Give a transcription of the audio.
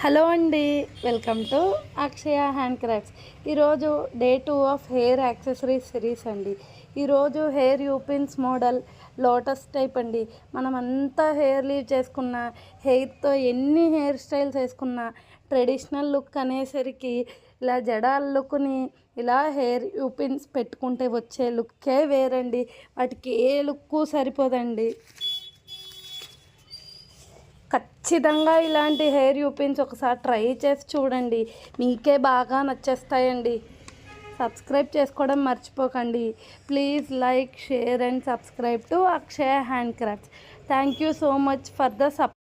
Hello అండి, welcome to Akshaya hand crafts. ఈరోజు day 2 of hair accessories series అండి. ఈరోజు hair U pins model lotus type అండి. మనం అంతా హెయిర్ లీవ్ చేసుకున్న, హెయిర్తో ఎన్ని హెయిర్ స్టైల్స్ వేసుకున్న ట్రెడిషనల్ లుక్ అనేసరికి ఇలా జడాల లుక్ని ఇలా హెయిర్ యూపిన్స్ పెట్టుకుంటే వచ్చే లుక్కే వేరండి. వాటికి ఏ లుక్ సరిపోదండి. ఖచ్చితంగా ఇలాంటి హెయిర్ యూపిన్స్ ఒకసారి ట్రై చేసి చూడండి, మీకే బాగా నచ్చేస్తాయండి. సబ్స్క్రైబ్ చేసుకోవడం మర్చిపోకండి. Please like, share and subscribe to Akshaya hand crafts. Thank you so much for the support.